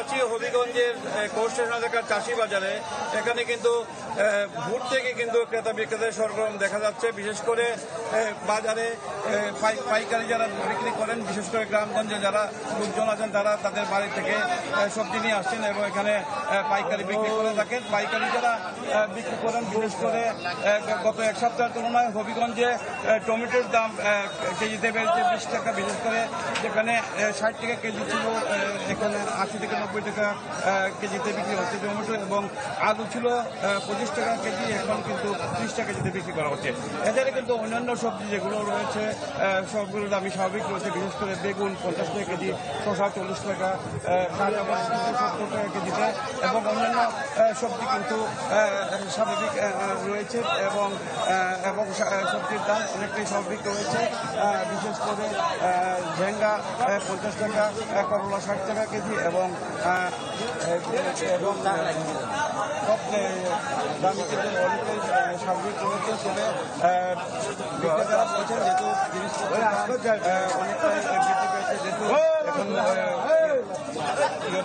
আছি হবিগঞ্জের court station এলাকার চাষি বাজারে। এখানে কিন্তু ভোর থেকে কিন্তু ক্রেতা বিক্রেতাদের সরগরম দেখা যাচ্ছে। বিশেষ করে বাজারে পাইকারি যারা বিক্রি করেন, বিশেষ করে গ্রামগঞ্জে যারা লোকজন আছেন তারা তাদের বাড়ি থেকে সবজি নিয়ে আসছেন এবং এখানে পাইকারি বিক্রি করে থাকেন। পাইকারি যারা বিক্রি করেন, বিশেষ করে গত এক সপ্তাহের তুলনায় হবিগঞ্জে টমেটোর দাম কেজিতে বেড়েছে 20 টাকা। বিশেষ করে যেখানে 60 টাকা কেজি ছিল, এখানে 80 থেকে 90 টাকা কেজিতে বিক্রি হচ্ছে টমেটো, এবং আলু ছিল 25 টাকা কেজি, এখন কিন্তু 30 টাকা কেজিতে বিক্রি করা হচ্ছে। এছাড়া কিন্তু অন্যান্য সবজি যেগুলো রয়েছে সবগুলোর দামই স্বাভাবিক রয়েছে। বিশেষ করে বেগুন 50 টাকা কেজি, শসা 40 টাকা, কাঁচা মরিচ 70 টাকা কেজিতে, এবং অন্যান্য সবজি কিন্তু স্বাভাবিক রয়েছে এবং সবজির দাম অনেকটাই স্বাভাবিক রয়েছে। বিশেষ করে ঝেঙ্গা 50 টাকা, করলা 60 টাকা কেজি, এবং সব দামি কিন্তু অনেকটাই স্বাভাবিক রয়েছে। তবে বিক্রেতারা বলছেন যেহেতু জিনিসপত্রের অনেকটাই বৃদ্ধি পেয়েছে, যেহেতু এখন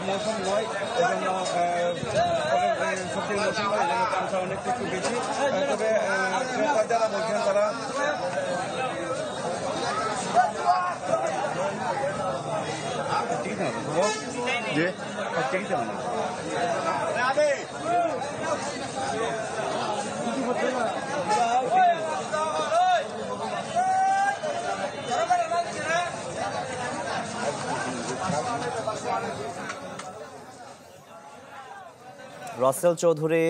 মৌসুম নয়, এজন্য সবজির মৌসুম নয়, এজন্য দামটা অনেকটা একটু বেশি। তবে ক্রেতা যারা বলছেন তারা রাসেল চৌধুরী,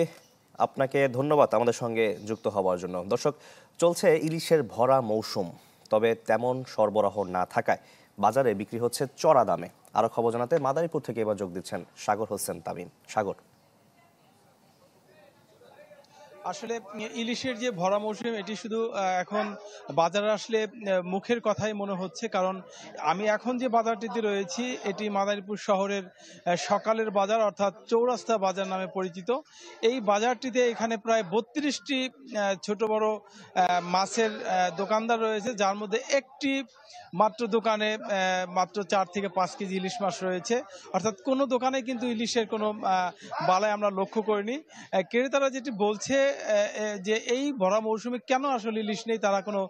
আপনাকে ধন্যবাদ আমাদের সঙ্গে যুক্ত হওয়ার জন্য। দর্শক, চলছে ইলিশের ভরা মৌসুম, তবে তেমন সরবরাহ না থাকায় বাজারে বিক্রি হচ্ছে চড়া দামে। আরো খবর জানাতে মাদারীপুর থেকে এবার যোগ দিচ্ছেন সাগর হোসেন তামিম। সাগর, আসলে ইলিশের যে ভরা মৌসুম, এটি শুধু এখন বাজারে আসলে মুখের কথাই মনে হচ্ছে, কারণ আমি এখন যে বাজারটিতে রয়েছি এটি মাদারীপুর শহরের সকালের বাজার, অর্থাৎ চৌরাস্তা বাজার নামে পরিচিত। এই বাজারটিতে এখানে প্রায় 32টি ছোট বড় মাছের দোকানদার রয়েছে, যার মধ্যে একটি মাত্র দোকানে মাত্র 4 থেকে 5 কেজি ইলিশ মাছ রয়েছে। অর্থাৎ কোনো দোকানে কিন্তু ইলিশের কোনো বালাই আমরা লক্ষ্য করিনি। ক্রেতারা যেটি বলছে যে এই ভরা মৌসুমে কেন আসলে ইলিশ নেই, তারা কোনো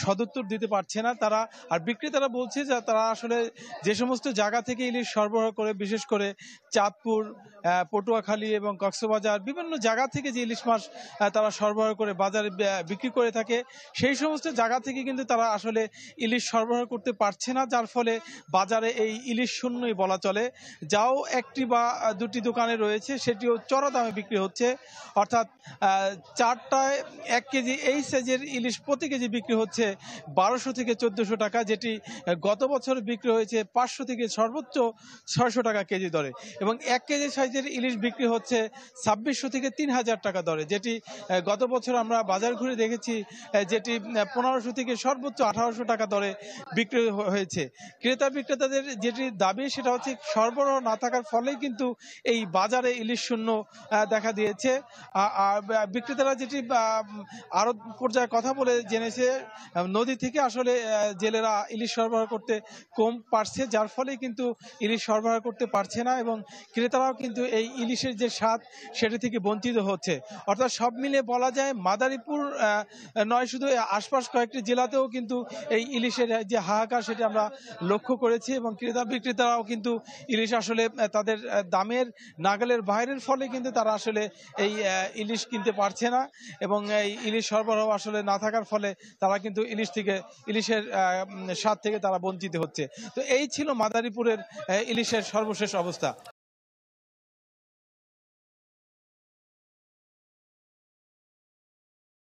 সদুত্তর দিতে পারছে না তারা। আর বিক্রেতারা বলছে যে তারা আসলে যে সমস্ত জায়গা থেকে ইলিশ সরবরাহ করে, বিশেষ করে চাঁদপুর, পটুয়াখালী এবং কক্সবাজার, বিভিন্ন জায়গা থেকে যে ইলিশ মাছ তারা সরবরাহ করে বাজারে বিক্রি করে থাকে, সেই সমস্ত জায়গা থেকে কিন্তু তারা আসলে ইলিশ সরবরাহ করতে পারছে না, যার ফলে বাজারে এই ইলিশ শূন্যই বলা চলে। যাও একটি বা দুটি দোকানে রয়েছে, সেটিও চড়া দামে বিক্রি হচ্ছে। অর্থাৎ 4টায় 1 কেজি এই সাইজের ইলিশ প্রতি কেজি বিক্রি হচ্ছে 1200 থেকে 1400 টাকা, যেটি গত বছর বিক্রি হয়েছে 500 থেকে সর্বোচ্চ 600 টাকা কেজি দরে, এবং 1 কেজি সাইজের ইলিশ বিক্রি হচ্ছে 2600 থেকে 3000 টাকা দরে, যেটি গত বছর আমরা বাজার ঘুরে দেখেছি যেটি 1500 থেকে সর্বোচ্চ 1800 টাকা দরে বিক্রি হয়েছে। ক্রেতা বিক্রেতাদের যেটি দাবি সেটা হচ্ছে সরবরাহ না থাকার ফলেই কিন্তু এই বাজারে ইলিশ শূন্য দেখা দিয়েছে। আর বিক্রেতারা যেটি আড়ত পর্যায়ে কথা বলে জেনেছে, নদী থেকে আসলে জেলেরা ইলিশ সরবরাহ করতে কম পারছে, যার ফলে কিন্তু ইলিশ সরবরাহ করতে পারছে না, এবং ক্রেতারাও কিন্তু এই ইলিশের যে স্বাদ সেটি থেকে বঞ্চিত হচ্ছে। অর্থাৎ সব মিলে বলা যায় মাদারীপুর নয়, শুধু আশপাশ কয়েকটি জেলাতেও কিন্তু এই ইলিশের যে হাহাকার সেটি আমরা লক্ষ্য করেছি, এবং ক্রেতা বিক্রেতারাও কিন্তু ইলিশ আসলে তাদের দামের নাগালের বাইরের ফলে কিন্তু তারা আসলে এই ইলিশ কিনতে পারছে না, এবং এই ইলিশ সরবরাহ আসলে না থাকার ফলে তারা কিন্তু ইলিশের স্বাদ থেকে তারা বঞ্চিত হচ্ছে। তো এই ছিল মাদারীপুরের ইলিশের সর্বশেষ অবস্থা।